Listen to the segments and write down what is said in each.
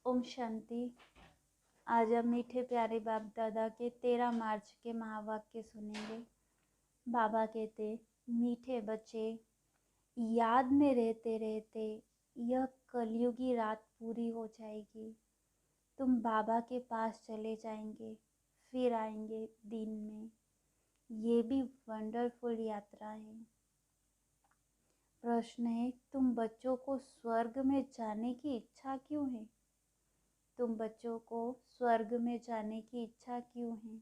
ओम शांति। आज हम मीठे प्यारे बाप दादा के 13 मार्च के महावाक्य सुनेंगे। बाबा कहते, मीठे बच्चे, याद में रहते रहते यह कलयुगी रात पूरी हो जाएगी। तुम बाबा के पास चले जाएंगे, फिर आएंगे दिन में। ये भी वंडरफुल यात्रा है। प्रश्न है, तुम बच्चों को स्वर्ग में जाने की इच्छा क्यों है? तुम बच्चों को स्वर्ग में जाने की इच्छा क्यों है?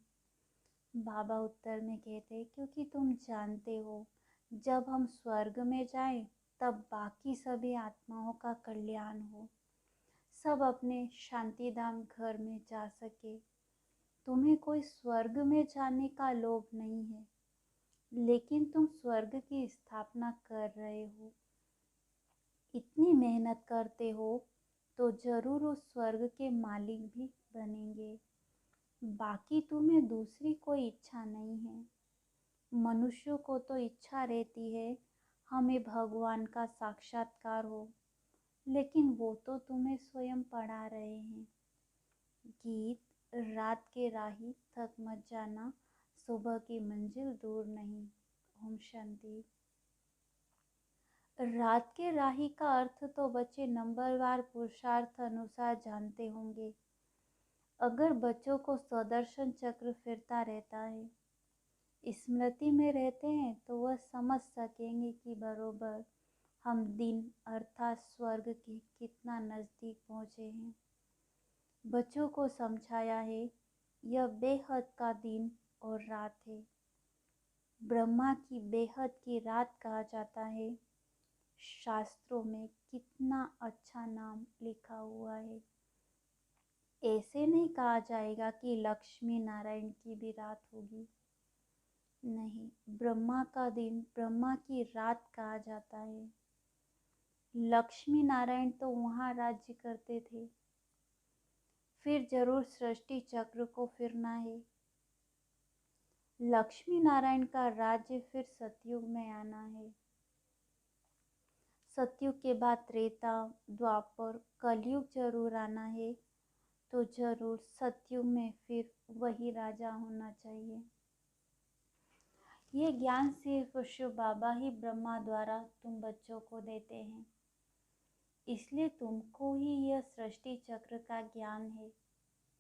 बाबा उत्तर में कहते, क्योंकि तुम जानते हो जब हम स्वर्ग में जाएं तब बाकी सभी आत्माओं का कल्याण हो, सब अपने शांतिधाम घर में जा सके। तुम्हें कोई स्वर्ग में जाने का लोभ नहीं है, लेकिन तुम स्वर्ग की स्थापना कर रहे हो। इतनी मेहनत करते हो तो जरूर उस स्वर्ग के मालिक भी बनेंगे। बाकी तुम्हें दूसरी कोई इच्छा नहीं है। मनुष्यों को तो इच्छा रहती है हमें भगवान का साक्षात्कार हो, लेकिन वो तो तुम्हें स्वयं पढ़ा रहे हैं। गीत, रात के राही थक मत जाना, सुबह की मंजिल दूर नहीं। ओम शांति। रात के राही का अर्थ तो बच्चे नंबरवार पुरुषार्थ अनुसार जानते होंगे। अगर बच्चों को स्वदर्शन चक्र फिरता रहता है, स्मृति में रहते हैं, तो वह समझ सकेंगे कि बरोबर हम दिन अर्थात स्वर्ग के कितना नज़दीक पहुँचे हैं। बच्चों को समझाया है, यह बेहद का दिन और रात है। ब्रह्मा की बेहद की रात कहा जाता है। शास्त्रों में कितना अच्छा नाम लिखा हुआ है। ऐसे नहीं कहा जाएगा कि लक्ष्मी नारायण की भी रात होगी। नहीं, ब्रह्मा का दिन ब्रह्मा की रात कहा जाता है। लक्ष्मी नारायण तो वहाँ राज्य करते थे, फिर जरूर सृष्टि चक्र को फिरना है। लक्ष्मी नारायण का राज्य फिर सतयुग में आना है। सतयुग के बाद त्रेता, द्वापर, कलयुग जरूर आना है, तो जरूर सतयुग में फिर वही राजा होना चाहिए। ये ज्ञान सिर्फ शिव बाबा ही ब्रह्मा द्वारा तुम बच्चों को देते हैं, इसलिए तुमको ही यह सृष्टि चक्र का ज्ञान है,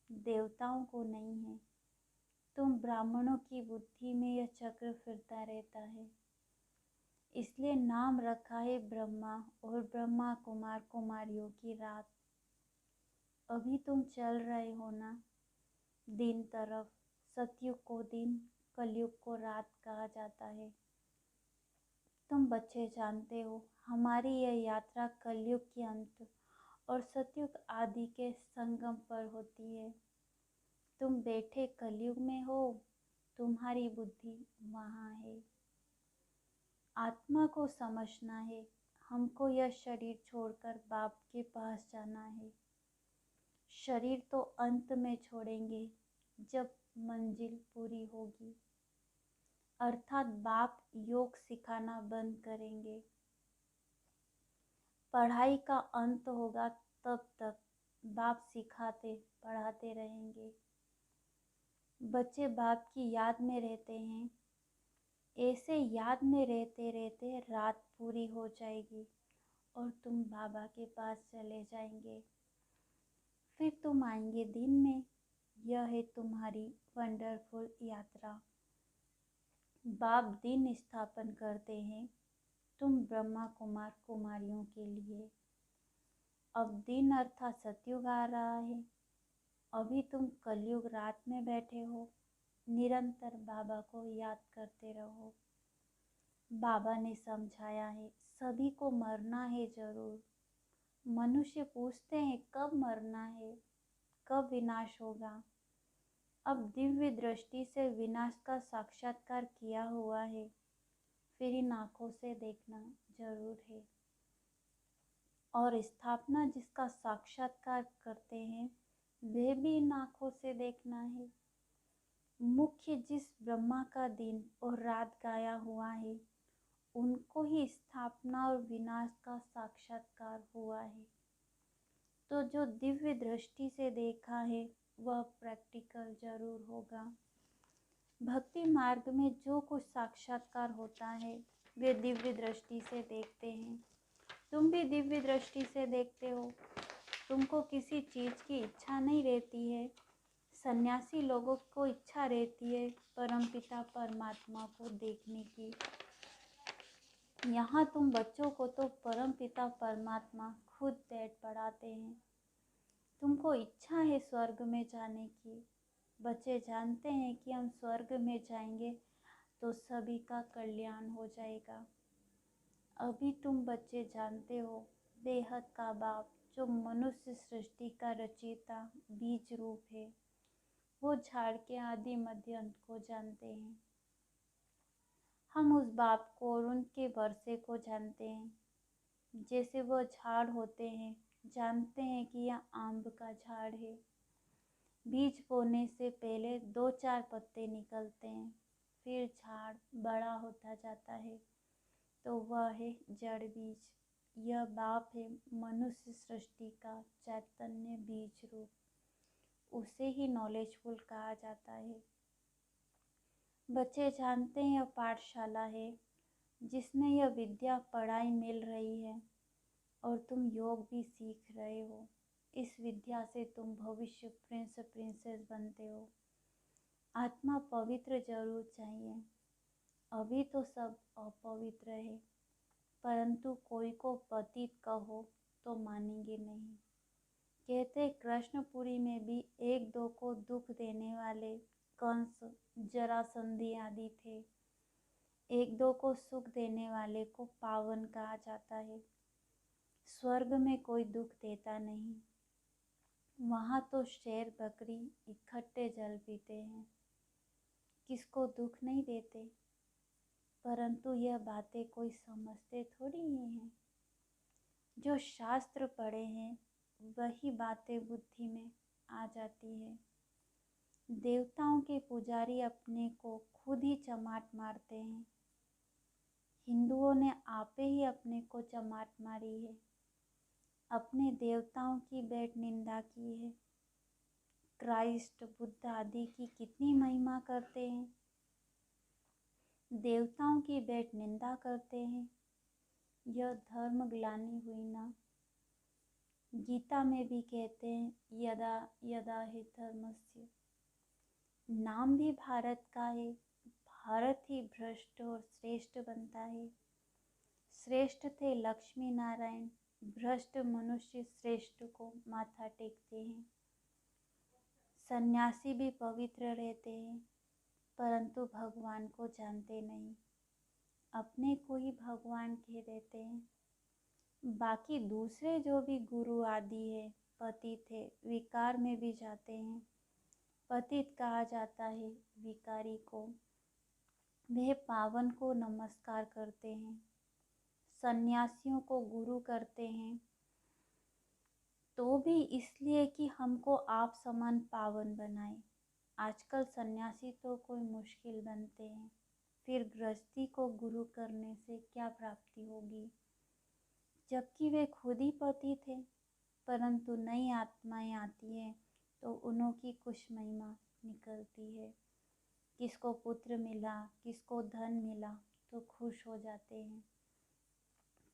देवताओं को नहीं है। तुम ब्राह्मणों की बुद्धि में यह चक्र फिरता रहता है, इसलिए नाम रखा है ब्रह्मा और ब्रह्मा कुमार कुमारियों की रात। अभी तुम चल रहे हो ना दिन तरफ। सतयुग को दिन, कलयुग को रात कहा जाता है। तुम बच्चे जानते हो हमारी यह यात्रा कलयुग के अंत और सतयुग आदि के संगम पर होती है। तुम बैठे कलयुग में हो, तुम्हारी बुद्धि वहाँ है। आत्मा को समझना है, हमको यह शरीर छोड़कर बाप के पास जाना है। शरीर तो अंत में छोड़ेंगे जब मंजिल पूरी होगी, अर्थात बाप योग सिखाना बंद करेंगे। पढ़ाई का अंत होगा, तब तक बाप सिखाते पढ़ाते रहेंगे। बच्चे बाप की याद में रहते हैं। ऐसे याद में रहते रहते रात पूरी हो जाएगी और तुम बाबा के पास चले जाएंगे। फिर तुम आएंगे दिन में। यह है तुम्हारी वंडरफुल यात्रा। बाप दिन स्थापन करते हैं तुम ब्रह्मा कुमार कुमारियों के लिए। अब दिन अर्थात सतयुग आ रहा है। अभी तुम कलयुग रात में बैठे हो। निरंतर बाबा को याद करते रहो। बाबा ने समझाया है सभी को मरना है जरूर। मनुष्य पूछते हैं कब मरना है, कब विनाश होगा। अब दिव्य दृष्टि से विनाश का साक्षात्कार किया हुआ है, फिर इन आँखों से देखना जरूर है। और स्थापना जिसका साक्षात्कार करते हैं वे भी इन आँखों से देखना है। मुख्य जिस ब्रह्मा का दिन और रात गाया हुआ है, उनको ही स्थापना और विनाश का साक्षात्कार हुआ है। तो जो दिव्य दृष्टि से देखा है वह प्रैक्टिकल जरूर होगा। भक्ति मार्ग में जो कुछ साक्षात्कार होता है वे दिव्य दृष्टि से देखते हैं। तुम भी दिव्य दृष्टि से देखते हो। तुमको किसी चीज़ की इच्छा नहीं रहती है। सन्यासी लोगों को इच्छा रहती है परमपिता परमात्मा को देखने की। यहाँ तुम बच्चों को तो परमपिता परमात्मा खुद बैठ पढ़ाते हैं। तुमको इच्छा है स्वर्ग में जाने की। बच्चे जानते हैं कि हम स्वर्ग में जाएंगे तो सभी का कल्याण हो जाएगा। अभी तुम बच्चे जानते हो बेहद का बाप जो मनुष्य सृष्टि का रचयिता बीज रूप है, वो झाड़ के आदि मध्य अंत को जानते हैं। हम उस बाप को और उनके वर्षे को जानते हैं। जैसे वो झाड़ होते हैं, जानते हैं कि यह आम का झाड़ है। बीज बोने से पहले 2-4 पत्ते निकलते हैं, फिर झाड़ बड़ा होता जाता है, तो वह है जड़ बीज। यह बाप है मनुष्य सृष्टि का चैतन्य बीज रूप, उसे ही नॉलेजफुल कहा जाता है। बच्चे जानते हैं यह पाठशाला है जिसमें यह विद्या पढ़ाई मिल रही है और तुम योग भी सीख रहे हो। इस विद्या से तुम भविष्य प्रिंस प्रिंसेस बनते हो। आत्मा पवित्र जरूर चाहिए। अभी तो सब अपवित्र है, परंतु कोई को पतित कहो तो मानेंगे नहीं। कहते कृष्णपुरी में भी 1-2 को दुख देने वाले कंस, जरासंधी आदि थे। 1-2 को सुख देने वाले को पावन कहा जाता है। स्वर्ग में कोई दुख देता नहीं। वहाँ तो शेर बकरी इकट्ठे जल पीते हैं, किसको दुख नहीं देते। परंतु यह बातें कोई समझते थोड़ी ही हैं। जो शास्त्र पढ़े हैं वही बातें बुद्धि में आ जाती है। देवताओं के पुजारी अपने को खुद ही चमाट मारते हैं। हिंदुओं ने आपे ही अपने को चमाट मारी है। अपने देवताओं की बैठ निंदा की है। क्राइस्ट, बुद्ध आदि की कितनी महिमा करते हैं, देवताओं की बैठ निंदा करते हैं। यह धर्म ग्लानि हुई ना। गीता में भी कहते हैं यदा यदा हि धर्मस्य। नाम भी भारत का है, भारत ही भ्रष्ट और श्रेष्ठ बनता है। श्रेष्ठ थे लक्ष्मी नारायण, भ्रष्ट मनुष्य श्रेष्ठ को माथा टेकते हैं। सन्यासी भी पवित्र रहते हैं, परंतु भगवान को जानते नहीं, अपने को ही भगवान कह देते हैं। बाकी दूसरे जो भी गुरु आदि है पतित है, विकार में भी जाते हैं। पतित कहा जाता है विकारी को। वे पावन को नमस्कार करते हैं, सन्यासियों को गुरु करते हैं, तो भी इसलिए कि हमको आप समान पावन बनाए। आजकल सन्यासी तो कोई मुश्किल बनते हैं, फिर गृहस्थी को गुरु करने से क्या प्राप्ति होगी, जबकि वे खुद ही पतित थे। परंतु नई आत्माएं आती हैं तो उन्हों की कुछ महिमा निकलती है। किसको पुत्र मिला, किसको धन मिला तो खुश हो जाते हैं।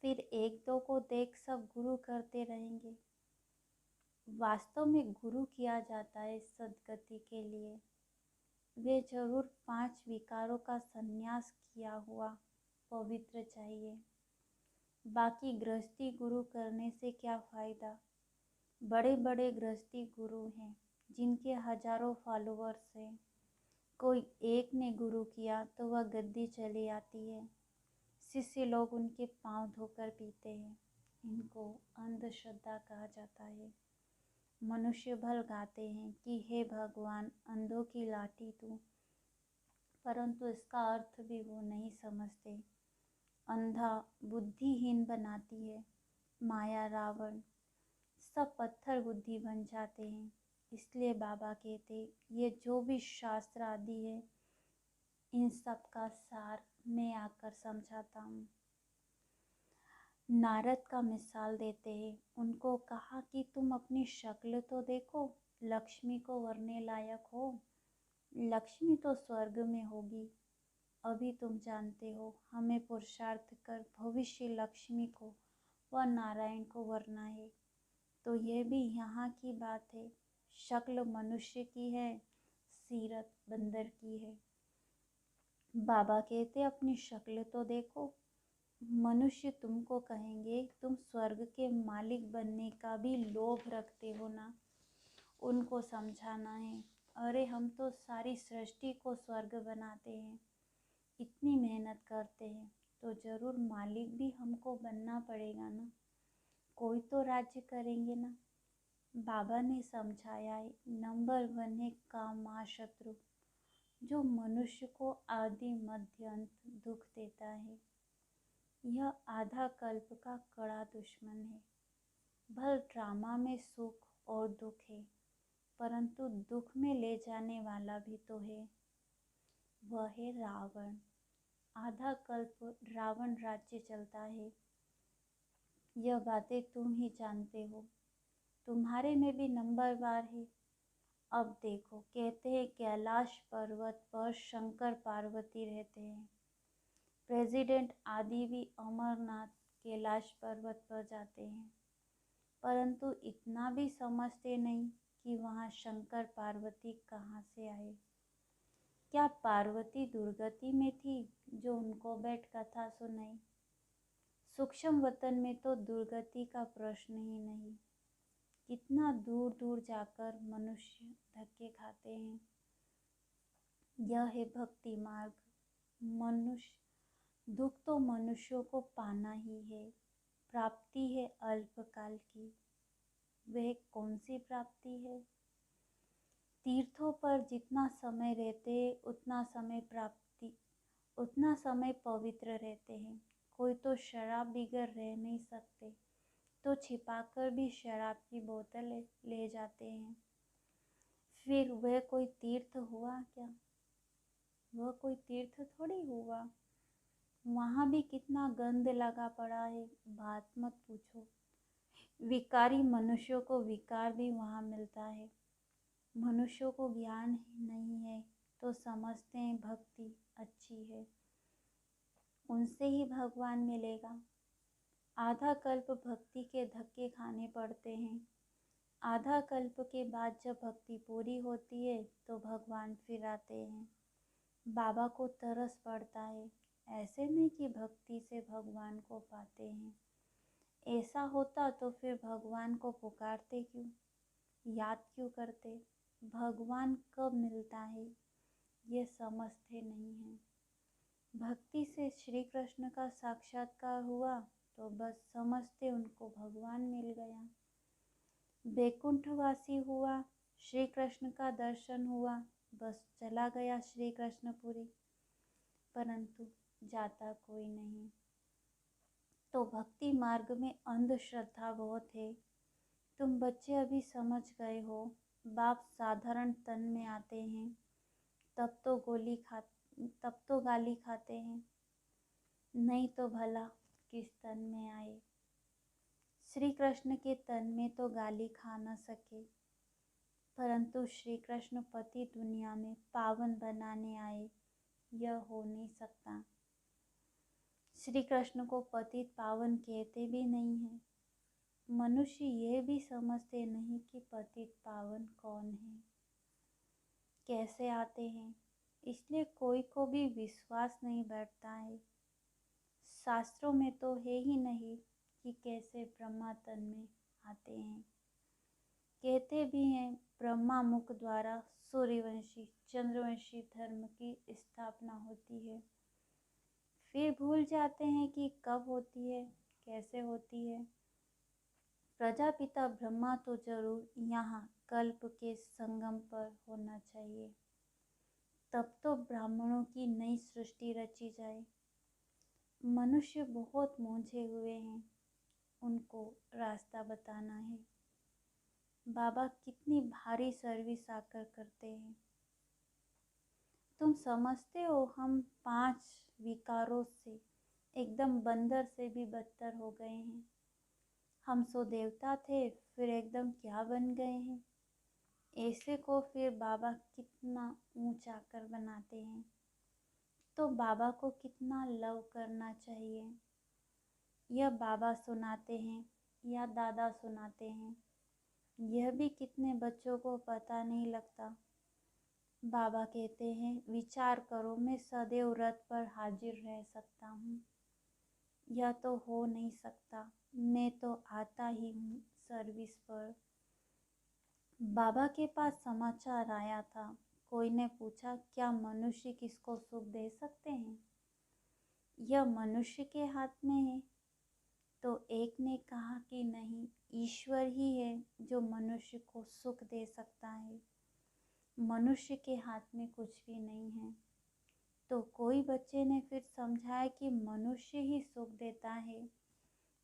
फिर 1-2 को देख सब गुरु करते रहेंगे। वास्तव में गुरु किया जाता है सद्गति के लिए। वे जरूर 5 विकारों का संन्यास किया हुआ पवित्र चाहिए। बाकी गृहस्थी गुरु करने से क्या फ़ायदा। बड़े बड़े गृहस्थी गुरु हैं जिनके हजारों फॉलोअर्स हैं। कोई एक ने गुरु किया तो वह गद्दी चली आती है। शिष्य लोग उनके पांव धोकर पीते हैं। इनको अंधश्रद्धा कहा जाता है। मनुष्य भल गाते हैं कि हे भगवान अंधों की लाठी तू, परंतु इसका अर्थ भी वो नहीं समझते। अंधा बुद्धिहीन बनाती है माया, रावण सब पत्थर बुद्धि बन जाते हैं। इसलिए बाबा कहते ये जो भी शास्त्र आदि है इन सब का सार मैं आकर समझाता हूँ। नारद का मिसाल देते हैं। उनको कहा कि तुम अपनी शक्ल तो देखो, लक्ष्मी को वरने लायक हो। लक्ष्मी तो स्वर्ग में होगी। अभी तुम जानते हो हमें पुरुषार्थ कर भविष्य लक्ष्मी को व नारायण को वरना है। तो यह भी यहाँ की बात है। शक्ल मनुष्य की है, सीरत बंदर की है। बाबा कहते अपनी शक्ल तो देखो। मनुष्य तुमको कहेंगे तुम स्वर्ग के मालिक बनने का भी लोभ रखते हो ना। उनको समझाना है, अरे हम तो सारी सृष्टि को स्वर्ग बनाते हैं, इतनी मेहनत करते हैं, तो जरूर मालिक भी हमको बनना पड़ेगा ना। कोई तो राज्य करेंगे ना। बाबा ने समझाया है, नंबर 1 है काम महाशत्रु, जो मनुष्य को आदि मध्य अंत दुख देता है। यह आधा कल्प का कड़ा दुश्मन है। भल ड्रामा में सुख और दुख है, परंतु दुख में ले जाने वाला भी तो है। वह है रावण। आधा कल्प रावण राज्य चलता है। यह बातें तुम ही जानते हो। तुम्हारे में भी नंबरवार है। अब देखो, कहते हैं कैलाश पर्वत पर शंकर पार्वती रहते हैं। प्रेसिडेंट आदि भी अमरनाथ कैलाश पर्वत पर जाते हैं, परंतु इतना भी समझते नहीं कि वहाँ शंकर पार्वती कहाँ से आए। क्या पार्वती दुर्गति में थी जो उनको बैठ कथा सुनाई? सूक्ष्म वतन में तो दुर्गति का प्रश्न ही नहीं। कितना दूर दूर जाकर मनुष्य धक्के खाते हैं। यह है भक्ति मार्ग। मनुष्य दुख तो मनुष्यों को पाना ही है। प्राप्ति है अल्पकाल की। वह कौन सी प्राप्ति है? तीर्थों पर जितना समय रहते उतना समय पवित्र रहते हैं। कोई तो शराब बिगर रह नहीं सकते, तो छिपाकर भी शराब की बोतल ले जाते हैं। फिर वह कोई तीर्थ हुआ क्या? वह कोई तीर्थ थोड़ी हुआ। वहाँ भी कितना गंद लगा पड़ा है, बात मत पूछो। विकारी मनुष्यों को विकार भी वहाँ मिलता है। मनुष्यों को ज्ञान नहीं है तो समझते हैं भक्ति अच्छी है, उनसे ही भगवान मिलेगा। आधा कल्प भक्ति के धक्के खाने पड़ते हैं। आधा कल्प के बाद जब भक्ति पूरी होती है तो भगवान फिर आते हैं। बाबा को तरस पड़ता है। ऐसे नहीं कि भक्ति से भगवान को पाते हैं। ऐसा होता तो फिर भगवान को पुकारते क्यों, याद क्यों करते? भगवान कब मिलता है ये समझते नहीं हैं। भक्ति से श्री कृष्ण का साक्षात्कार हुआ तो बस समझते उनको भगवान मिल गया। वैकुंठवासी हुआ, श्री कृष्ण का दर्शन हुआ, बस चला गया श्री कृष्णपुरी। परंतु जाता कोई नहीं। तो भक्ति मार्ग में अंधश्रद्धा बहुत है। तुम बच्चे अभी समझ गए हो। बाप साधारण तन में आते हैं तब तो गाली खाते हैं, नहीं तो भला किस तन में आए। श्री कृष्ण के तन में तो गाली खा न सके, परंतु श्री कृष्ण पति दुनिया में पावन बनाने आए, यह हो नहीं सकता। श्री कृष्ण को पतित पावन कहते भी नहीं हैं। मनुष्य यह भी समझते नहीं कि पतित पावन कौन है, कैसे आते हैं, इसलिए कोई को भी विश्वास नहीं बैठता है। शास्त्रों में तो है ही नहीं कि कैसे ब्रह्मा तन में आते हैं। कहते भी हैं ब्रह्मा मुख द्वारा सूर्यवंशी चंद्रवंशी धर्म की स्थापना होती है। फिर भूल जाते हैं कि कब होती है, कैसे होती है। प्रजापिता ब्रह्मा तो जरूर यहाँ कल्प के संगम पर होना चाहिए, तब तो ब्राह्मणों की नई सृष्टि रची जाए। मनुष्य बहुत मूंझे हुए हैं, उनको रास्ता बताना है। बाबा कितनी भारी सर्विस आकर करते हैं। तुम समझते हो हम 5 विकारों से एकदम बंदर से भी बदतर हो गए हैं। हम सो देवता थे, फिर एकदम क्या बन गए हैं। ऐसे को फिर बाबा कितना ऊंचा कर बनाते हैं। तो बाबा को कितना लव करना चाहिए। यह बाबा सुनाते हैं या दादा सुनाते हैं, यह भी कितने बच्चों को पता नहीं लगता। बाबा कहते हैं, विचार करो, मैं सदैव रथ पर हाजिर रह सकता हूँ। यह तो हो नहीं सकता, मैं तो आता ही हूँ सर्विस पर। बाबा के पास समाचार आया था। कोई ने पूछा, क्या मनुष्य किसको सुख दे सकते हैं? यह मनुष्य के हाथ में है। तो एक ने कहा कि नहीं, ईश्वर ही है जो मनुष्य को सुख दे सकता है, मनुष्य के हाथ में कुछ भी नहीं है। तो कोई बच्चे ने फिर समझाया कि मनुष्य ही सुख देता है,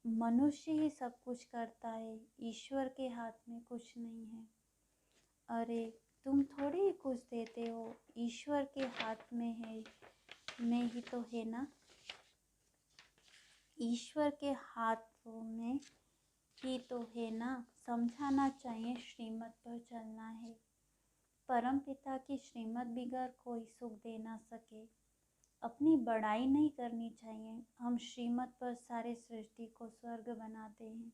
मनुष्य ही सब कुछ करता है, ईश्वर के हाथ में कुछ नहीं है। अरे तुम थोड़ी ही कुछ देते हो, ईश्वर के हाथ में है, में ही तो है ना। ईश्वर के हाथों में ही तो है ना। समझाना चाहिए, श्रीमत पर चलना है। परम पिता की श्रीमत बिगैर कोई सुख दे ना सके। अपनी बड़ाई नहीं करनी चाहिए। हम श्रीमत पर सारे सृष्टि को स्वर्ग बनाते हैं,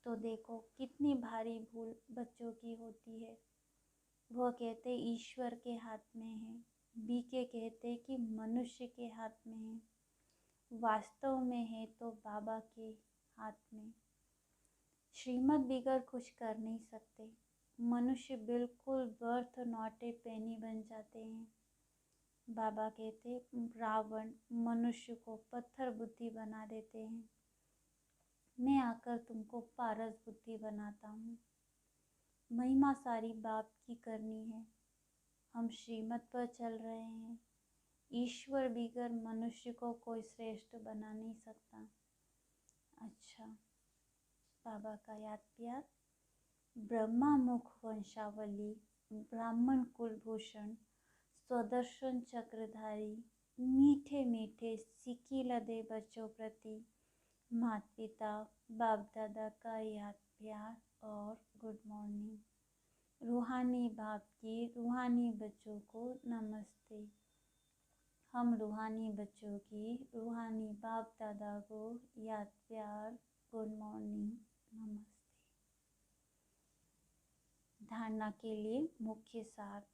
तो देखो कितनी भारी भूल बच्चों की होती है। वह कहते ईश्वर के हाथ में है, बीके कहते कि मनुष्य के हाथ में है। वास्तव में है तो बाबा के हाथ में। श्रीमत बिगैर कुछ कर नहीं सकते। मनुष्य बिल्कुल बर्थ नॉट ए पेनी बन जाते हैं। बाबा कहते रावण मनुष्य को पत्थर बुद्धि बना देते हैं, मैं आकर तुमको पारस बुद्धि बनाता हूँ। महिमा सारी बाप की करनी है। हम श्रीमत पर चल रहे हैं। ईश्वर बिगर मनुष्य को कोई श्रेष्ठ बना नहीं सकता। अच्छा, बाबा का याद प्यार। ब्रह्मा मुख वंशावली, ब्राह्मण कुलभूषण, स्वदर्शन चक्रधारी, मीठे मीठे सिक्की लदे बच्चों प्रति माता पिता बाप दादा का याद प्यार और गुड मॉर्निंग। रूहानी बाप की रूहानी बच्चों को नमस्ते। हम रूहानी बच्चों की रूहानी बाप दादा को याद प्यार, गुड मॉर्निंग, नमस्ते। धारणा के लिए मुख्य सार।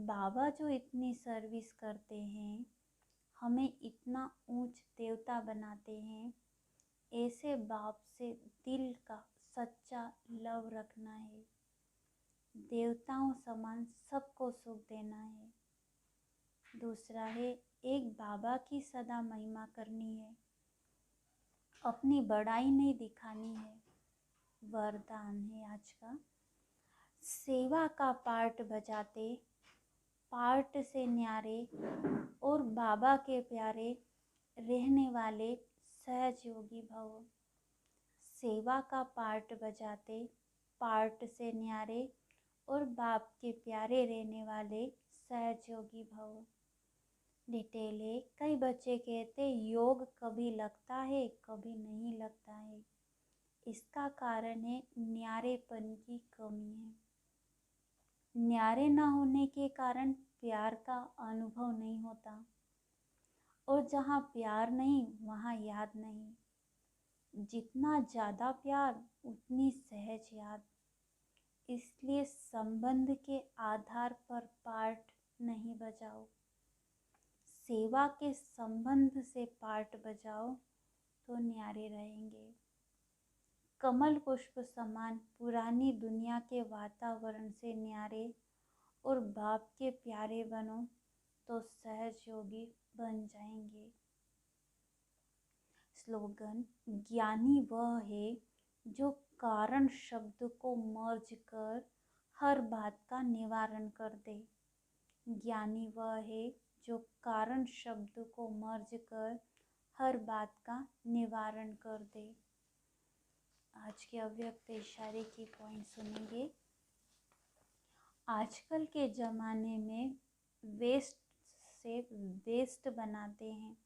बाबा जो इतनी सर्विस करते हैं, हमें इतना ऊंच देवता बनाते हैं, ऐसे बाप से दिल का सच्चा लव रखना है। देवताओं समान सबको सुख देना है। दूसरा है, एक बाबा की सदा महिमा करनी है, अपनी बड़ाई नहीं दिखानी है। वरदान है आज का। सेवा का पार्ट बजाते, पार्ट से न्यारे और बाबा के प्यारे रहने वाले सहज योगी भव। सेवा का पार्ट बजाते, पार्ट से न्यारे और बाप के प्यारे रहने वाले सहज योगी भव। डिटेल है। कई बच्चे कहते योग कभी लगता है कभी नहीं लगता है। इसका कारण है न्यारेपन की कमी है। न्यारे ना होने के कारण प्यार का अनुभव नहीं होता, और जहाँ प्यार नहीं वहाँ याद नहीं। जितना ज़्यादा प्यार उतनी सहज याद। इसलिए संबंध के आधार पर पार्ट नहीं बजाओ, सेवा के संबंध से पार्ट बजाओ तो न्यारे रहेंगे। कमल पुष्प समान पुरानी दुनिया के वातावरण से न्यारे और बाप के प्यारे बनो तो सहज योगी बन जाएंगे। स्लोगन। ज्ञानी वह है जो कारण शब्द को मर्ज कर हर बात का निवारण कर दे। ज्ञानी वह है जो कारण शब्द को मर्ज कर हर बात का निवारण कर दे। आज के अव्यक्त इशारे की पॉइंट सुनेंगे। आजकल के ज़माने में वेस्ट से वेस्ट बनाते हैं।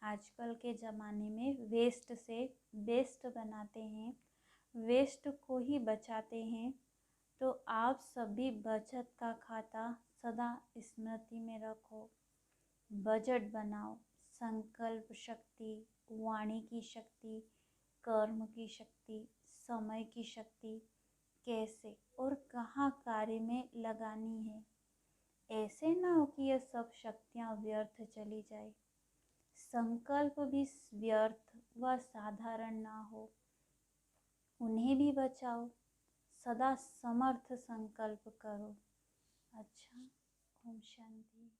आजकल के ज़माने में वेस्ट से बेस्ट बनाते हैं, वेस्ट को ही बचाते हैं। तो आप सभी बचत का खाता सदा स्मृति में रखो, बजट बनाओ, संकल्प शक्ति, वाणी की शक्ति, कर्म की शक्ति, समय की शक्ति कैसे और कहाँ कार्य में लगानी है। ऐसे ना हो कि यह सब शक्तियाँ व्यर्थ चली जाए। संकल्प भी व्यर्थ व साधारण ना हो, उन्हें भी बचाओ। सदा समर्थ संकल्प करो। अच्छा, ओम शांति।